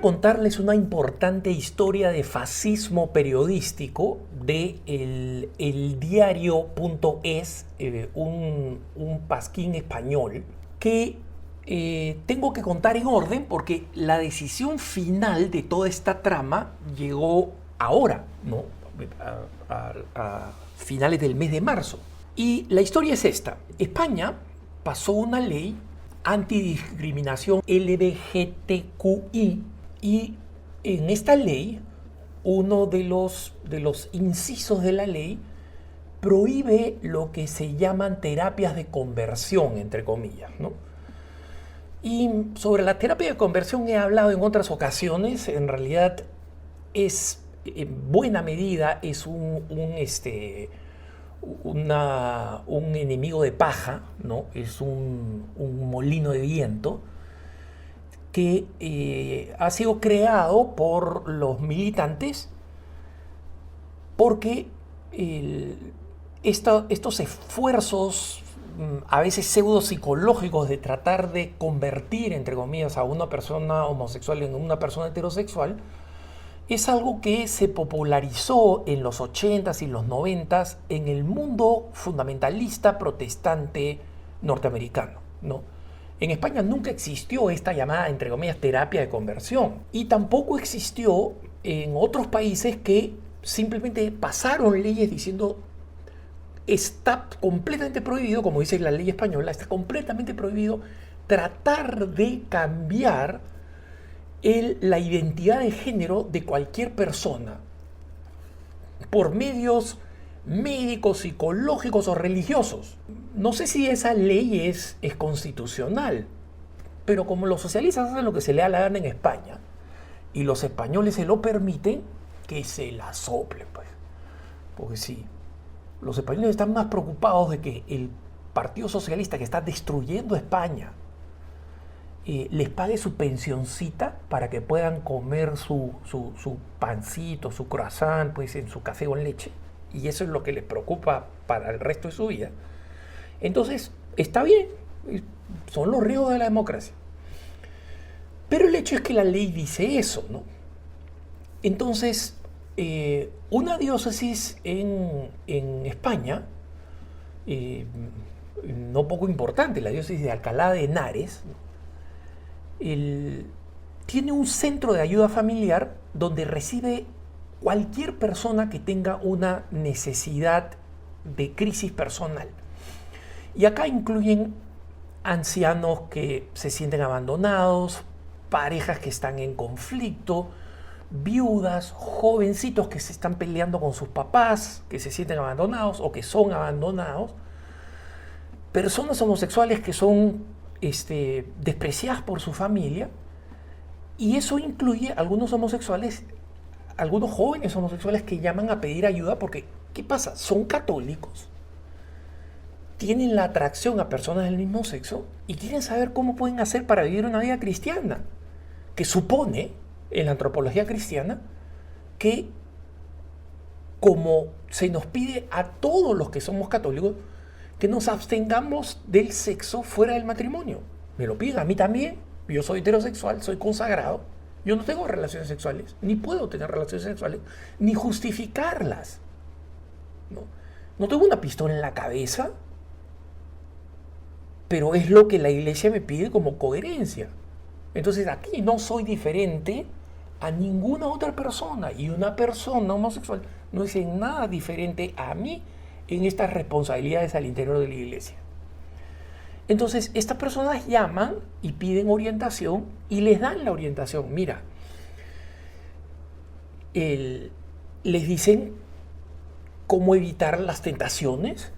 contarles una importante historia de fascismo periodístico de el diario.es, un pasquín español, que tengo que contar en orden porque la decisión final de toda esta trama llegó ahora, ¿no? A finales del mes de marzo. Y la historia es esta. España pasó una ley antidiscriminación LGBTQI y en esta ley, uno de los incisos de la ley prohíbe lo que se llaman terapias de conversión, entre comillas, ¿no? Y sobre la terapia de conversión he hablado en otras ocasiones. En realidad es, en buena medida, es un enemigo de paja, ¿no? Es un molino de viento que ha sido creado por los militantes porque estos esfuerzos a veces pseudo psicológicos de tratar de convertir, entre comillas, a una persona homosexual en una persona heterosexual es algo que se popularizó en los 80s y los 90s en el mundo fundamentalista protestante norteamericano, ¿no? En España nunca existió esta llamada, entre comillas, terapia de conversión. Y tampoco existió en otros países que simplemente pasaron leyes diciendo está completamente prohibido, como dice la ley española, está completamente prohibido tratar de cambiar la identidad de género de cualquier persona por medios médicos, psicológicos o religiosos. No sé si esa ley es constitucional, pero como los socialistas hacen lo que se le da la gana en España y los españoles se lo permiten, que se la soplen, pues. Porque sí, los españoles están más preocupados de que el Partido Socialista, que está destruyendo España, les pague su pensioncita para que puedan comer su pancito, su croissant, pues en su café con leche, y eso es lo que les preocupa para el resto de su vida. Entonces, está bien, son los riesgos de la democracia. Pero el hecho es que la ley dice eso, ¿no? Entonces, una diócesis en España, no poco importante, la diócesis de Alcalá de Henares, tiene un centro de ayuda familiar donde recibe cualquier persona que tenga una necesidad de crisis personal. Y acá incluyen ancianos que se sienten abandonados, parejas que están en conflicto, viudas, jovencitos que se están peleando con sus papás, que se sienten abandonados o que son abandonados, personas homosexuales que son despreciadas por su familia, y eso incluye algunos homosexuales, algunos jóvenes homosexuales que llaman a pedir ayuda porque, ¿qué pasa? Son católicos, tienen la atracción a personas del mismo sexo y quieren saber cómo pueden hacer para vivir una vida cristiana, que supone, en la antropología cristiana, que como se nos pide a todos los que somos católicos, que nos abstengamos del sexo fuera del matrimonio. Me lo piden a mí también. Yo soy heterosexual, soy consagrado. Yo no tengo relaciones sexuales, ni puedo tener relaciones sexuales, ni justificarlas. No tengo una pistola en la cabeza, pero es lo que la iglesia me pide como coherencia. Entonces aquí no soy diferente a ninguna otra persona, y una persona homosexual no es en nada diferente a mí en estas responsabilidades al interior de la iglesia. Entonces, estas personas llaman y piden orientación y les dan la orientación. Mira, les dicen cómo evitar las tentaciones,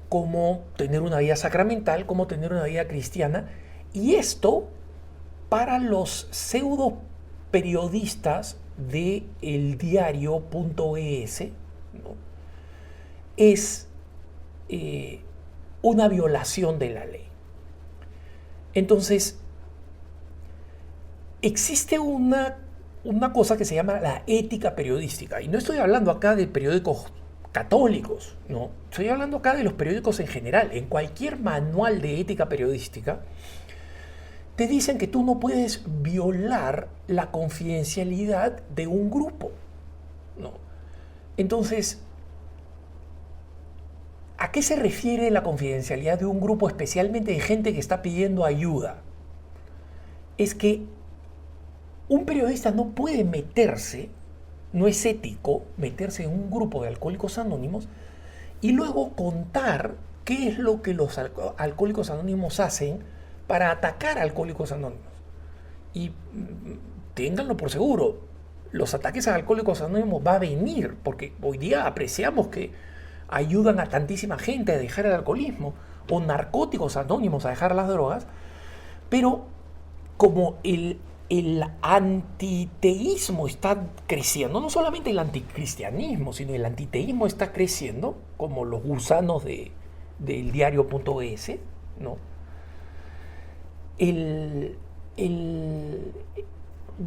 cómo tener una vida sacramental, cómo tener una vida cristiana. Y esto, para los pseudo periodistas de eldiario.es, ¿no?, es una violación de la ley. Entonces, existe una cosa que se llama la ética periodística. Y no estoy hablando acá de periódicos católicos, no. Estoy hablando acá de los periódicos en general. En cualquier manual de ética periodística te dicen que tú no puedes violar la confidencialidad de un grupo, ¿no? Entonces, ¿a qué se refiere la confidencialidad de un grupo, especialmente de gente que está pidiendo ayuda? Es que un periodista no puede meterse, no es ético meterse en un grupo de alcohólicos anónimos y luego contar qué es lo que los alcohólicos anónimos hacen para atacar a alcohólicos anónimos. Y ténganlo por seguro, los ataques a alcohólicos anónimos va a venir, porque hoy día apreciamos que ayudan a tantísima gente a dejar el alcoholismo, o narcóticos anónimos a dejar las drogas, pero como el antiteísmo está creciendo, no solamente el anticristianismo, sino el antiteísmo está creciendo, como los gusanos del diario.es, ¿no?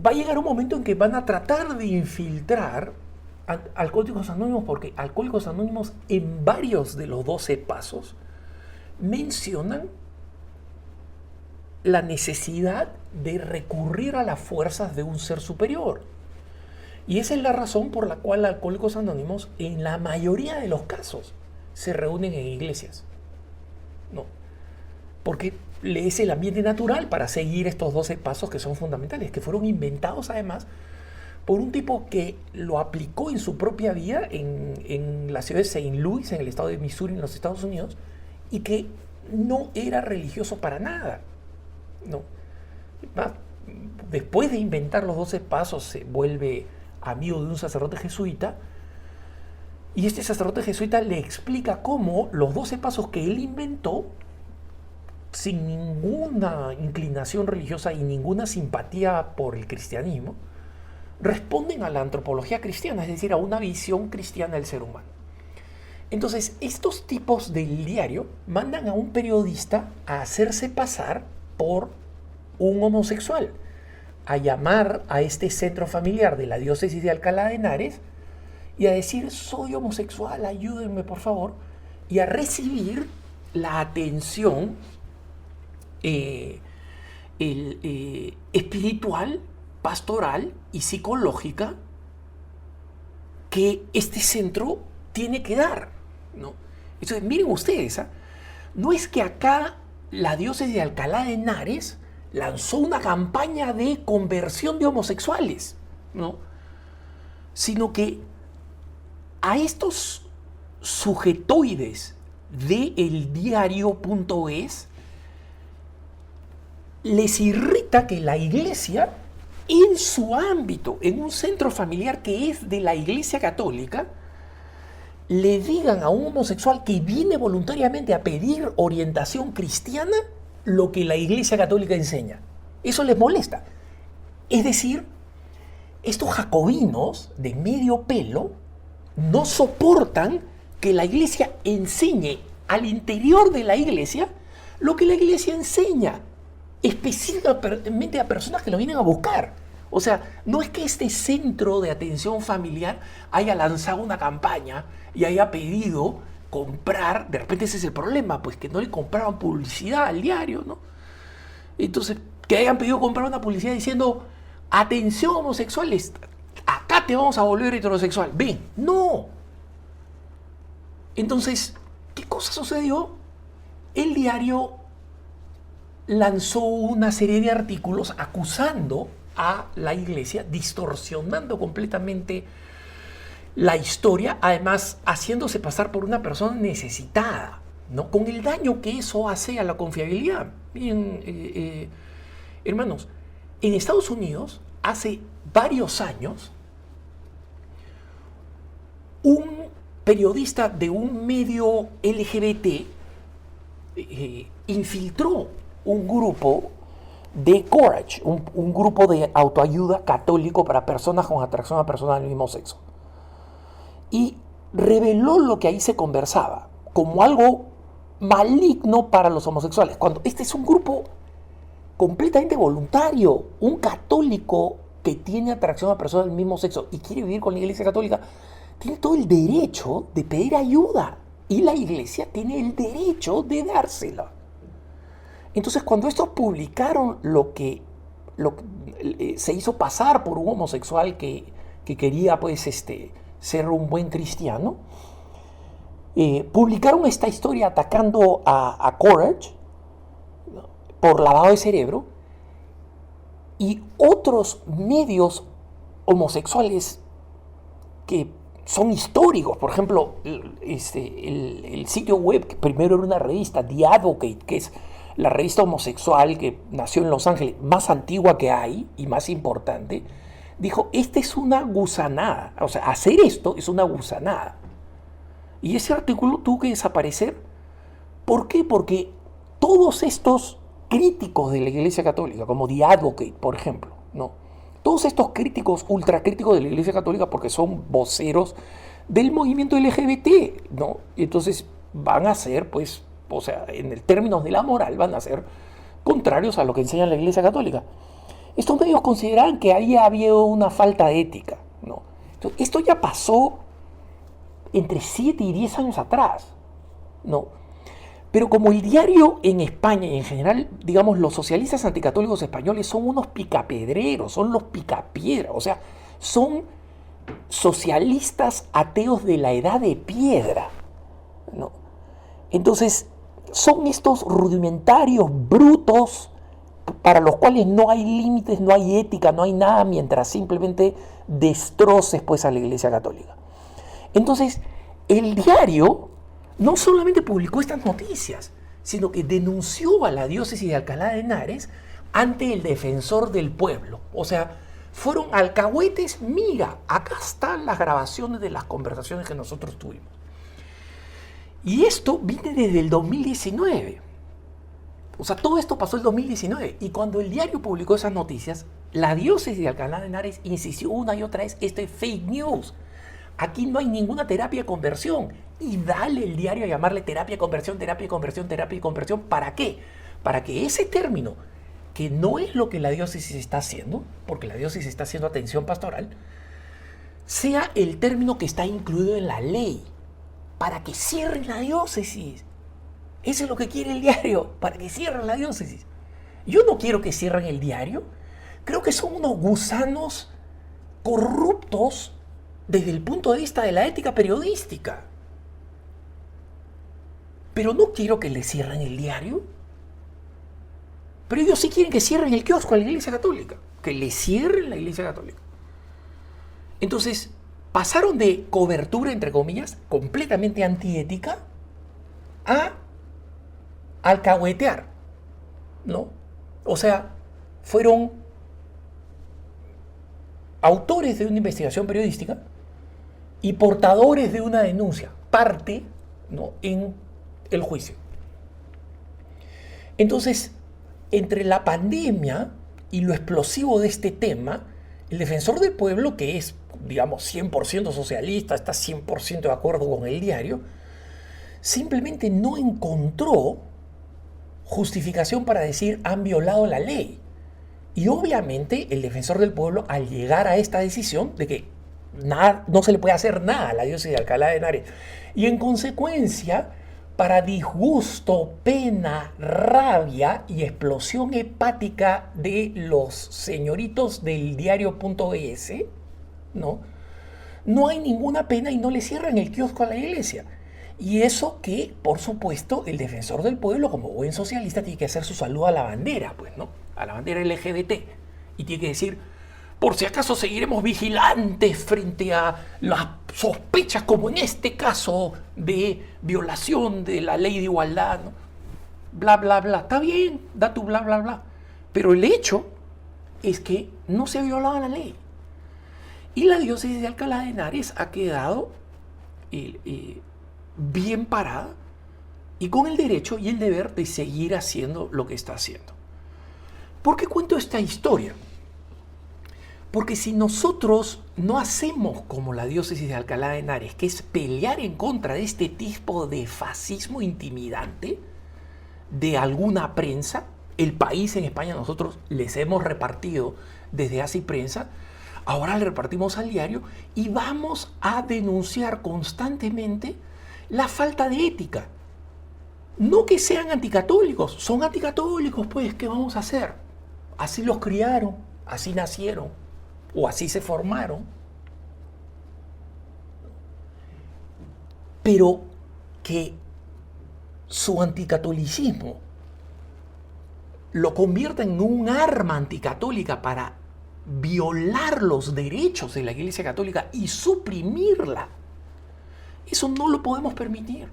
Va a llegar un momento en que van a tratar de infiltrar Alcohólicos Anónimos, porque Alcohólicos Anónimos en varios de los 12 pasos mencionan la necesidad de recurrir a las fuerzas de un ser superior. Y esa es la razón por la cual Alcohólicos Anónimos, en la mayoría de los casos, se reúnen en iglesias, ¿no? Porque es el ambiente natural para seguir estos 12 pasos que son fundamentales, que fueron inventados además por un tipo que lo aplicó en su propia vida en la ciudad de Saint Louis, en el estado de Missouri, en los Estados Unidos, y que no era religioso para nada, ¿no? Después de inventar los 12 pasos, se vuelve amigo de un sacerdote jesuita, y este sacerdote jesuita le explica cómo los 12 pasos que él inventó, sin ninguna inclinación religiosa y ninguna simpatía por el cristianismo, responden a la antropología cristiana, es decir, a una visión cristiana del ser humano. Entonces, estos tipos del diario mandan a un periodista a hacerse pasar por un homosexual, a llamar a este centro familiar de la diócesis de Alcalá de Henares y a decir: soy homosexual, ayúdenme por favor, y a recibir la atención espiritual, pastoral y psicológica que este centro tiene que dar, ¿no? Entonces, miren ustedes, no es que acá la diócesis de Alcalá de Henares lanzó una campaña de conversión de homosexuales, ¿no? Sino que a estos sujetoides de eldiario.es les irrita que la iglesia, en su ámbito, en un centro familiar que es de la Iglesia Católica, le digan a un homosexual que viene voluntariamente a pedir orientación cristiana lo que la Iglesia Católica enseña. Eso les molesta. Es decir, estos jacobinos de medio pelo no soportan que la iglesia enseñe al interior de la iglesia lo que la iglesia enseña, específicamente a personas que lo vienen a buscar. O sea, no es que este centro de atención familiar haya lanzado una campaña y haya pedido comprar, de repente ese es el problema, pues que no le compraban publicidad al diario, ¿no? Entonces, que hayan pedido comprar una publicidad diciendo: atención homosexuales, acá te vamos a volver heterosexual. Ven, no. Entonces, ¿qué cosa sucedió? El diario lanzó una serie de artículos acusando a la iglesia, distorsionando completamente la historia, además haciéndose pasar por una persona necesitada, ¿no? Con el daño que eso hace a la confiabilidad. Miren, hermanos, en Estados Unidos, hace varios años, un periodista de un medio LGBT infiltró un grupo de Courage, un grupo de autoayuda católico para personas con atracción a personas del mismo sexo. Y reveló lo que ahí se conversaba como algo maligno para los homosexuales, cuando este es un grupo completamente voluntario. Un católico que tiene atracción a personas del mismo sexo y quiere vivir con la iglesia católica tiene todo el derecho de pedir ayuda, y la iglesia tiene el derecho de dársela. Entonces, cuando estos publicaron se hizo pasar por un homosexual que quería, pues, ser un buen cristiano, publicaron esta historia atacando a Courage, ¿no?, por lavado de cerebro, y otros medios homosexuales que son históricos. Por ejemplo, el sitio web, que primero era una revista, The Advocate, que es la revista homosexual que nació en Los Ángeles, más antigua que hay y más importante, dijo, esta es una gusanada. O sea, hacer esto es una gusanada. Y ese artículo tuvo que desaparecer. ¿Por qué? Porque todos estos críticos de la Iglesia Católica, como The Advocate, por ejemplo, ¿no?, todos estos críticos, ultracríticos de la Iglesia Católica, porque son voceros del movimiento LGBT, ¿no? Y entonces van a ser, pues, o sea, en el términos de la moral, van a ser contrarios a lo que enseña la Iglesia Católica. Estos medios consideran que ahí había una falta de ética, ¿no? Entonces, esto ya pasó entre 7 y 10 años atrás, ¿no? Pero como el diario en España y en general, digamos, los socialistas anticatólicos españoles son unos picapedreros, son los picapiedras, o sea, son socialistas ateos de la edad de piedra, ¿no? Entonces, son estos rudimentarios, brutos, para los cuales no hay límites, no hay ética, no hay nada, mientras simplemente destroces, pues, a la Iglesia Católica. Entonces, el diario no solamente publicó estas noticias, sino que denunció a la diócesis de Alcalá de Henares ante el defensor del pueblo. O sea, fueron alcahuetes. Mira, acá están las grabaciones de las conversaciones que nosotros tuvimos. Y esto viene desde el 2019. O sea, todo esto pasó en el 2019. Y cuando el diario publicó esas noticias, la diócesis de Alcalá de Henares insistió una y otra vez, esto es fake news. Aquí no hay ninguna terapia de conversión. Y dale el diario a llamarle terapia de conversión, terapia de conversión, terapia de conversión. ¿Para qué? Para que ese término, que no es lo que la diócesis está haciendo, porque la diócesis está haciendo atención pastoral, sea el término que está incluido en la ley. Para que cierren la diócesis. Eso es lo que quiere el diario, para que cierren la diócesis. Yo no quiero que cierren el diario. Creo que son unos gusanos corruptos desde el punto de vista de la ética periodística. Pero no quiero que le cierren el diario. Pero ellos sí quieren que cierren el kiosco a la Iglesia Católica. Que le cierren la Iglesia Católica. Entonces, pasaron de cobertura, entre comillas, completamente antiética, a alcahuetear, ¿no? O sea, fueron autores de una investigación periodística y portadores de una denuncia, parte, ¿no?, en el juicio. Entonces, entre la pandemia y lo explosivo de este tema, el defensor del pueblo, que es, digamos, 100% socialista, está 100% de acuerdo con el diario, simplemente no encontró justificación para decir han violado la ley. Y obviamente el defensor del pueblo, al llegar a esta decisión de que nada, no se le puede hacer nada a la diócesis de Alcalá de Henares, y en consecuencia, para disgusto, pena, rabia y explosión hepática de los señoritos del diario.es, ¿no?, no hay ninguna pena y no le cierran el kiosco a la iglesia. Y eso que, por supuesto, el defensor del pueblo, como buen socialista, tiene que hacer su saludo a la bandera, pues, ¿no?, a la bandera LGBT. Y tiene que decir, por si acaso seguiremos vigilantes frente a las sospechas, como en este caso, de violación de la ley de igualdad, ¿no?, bla, bla, bla. Está bien, da tu bla, bla, bla. Pero el hecho es que no se ha violado la ley. Y la diócesis de Alcalá de Henares ha quedado bien parada y con el derecho y el deber de seguir haciendo lo que está haciendo. ¿Por qué cuento esta historia? Porque si nosotros no hacemos como la diócesis de Alcalá de Henares, que es pelear en contra de este tipo de fascismo intimidante de alguna prensa, El País en España nosotros les hemos repartido desde Así Prensa, ahora le repartimos al diario y vamos a denunciar constantemente la falta de ética. No que sean anticatólicos, son anticatólicos, pues, ¿qué vamos a hacer? Así los criaron, así nacieron, o así se formaron. Pero que su anticatolicismo lo convierta en un arma anticatólica para violar los derechos de la Iglesia Católica y suprimirla, eso no lo podemos permitir.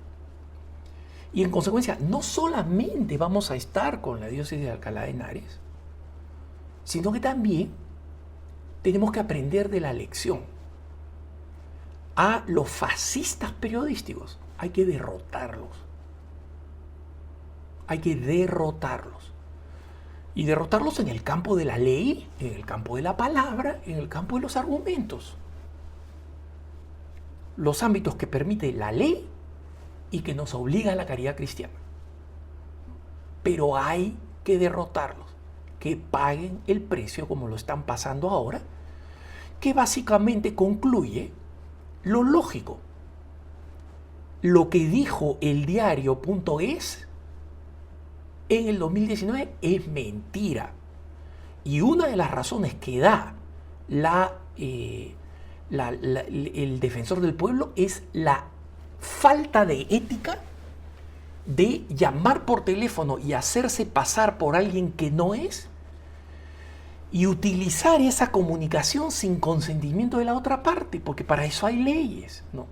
Y en consecuencia, no solamente vamos a estar con la diócesis de Alcalá de Henares, sino que también tenemos que aprender de la lección. A los fascistas periodísticos hay que derrotarlos. Hay que derrotarlos. Y derrotarlos en el campo de la ley, en el campo de la palabra, en el campo de los argumentos. Los ámbitos que permite la ley y que nos obliga a la caridad cristiana. Pero hay que derrotarlos, que paguen el precio como lo están pasando ahora, que básicamente concluye lo lógico. Lo que dijo el diario.es en el 2019 es mentira. Y una de las razones que da el defensor del pueblo es la falta de ética de llamar por teléfono y hacerse pasar por alguien que no es y utilizar esa comunicación sin consentimiento de la otra parte, porque para eso hay leyes, ¿no?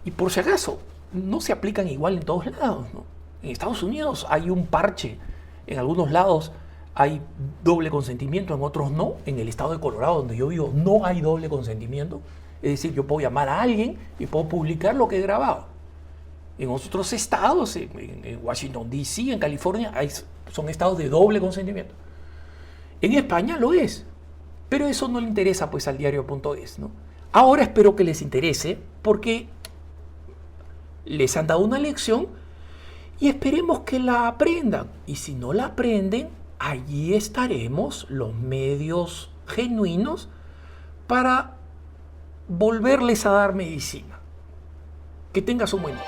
Y por si acaso, no se aplican igual en todos lados, ¿no? En Estados Unidos hay un parche, en algunos lados hay doble consentimiento, en otros no. En el estado de Colorado, donde yo vivo, no hay doble consentimiento. Es decir, yo puedo llamar a alguien y puedo publicar lo que he grabado. En otros estados, en Washington D.C., en California, son estados de doble consentimiento. En España lo es, pero eso no le interesa pues al diario.es, ¿no? Ahora espero que les interese porque les han dado una lección y esperemos que la aprendan. Y si no la aprenden, allí estaremos los medios genuinos para volverles a dar medicina. Que tengas un buen día.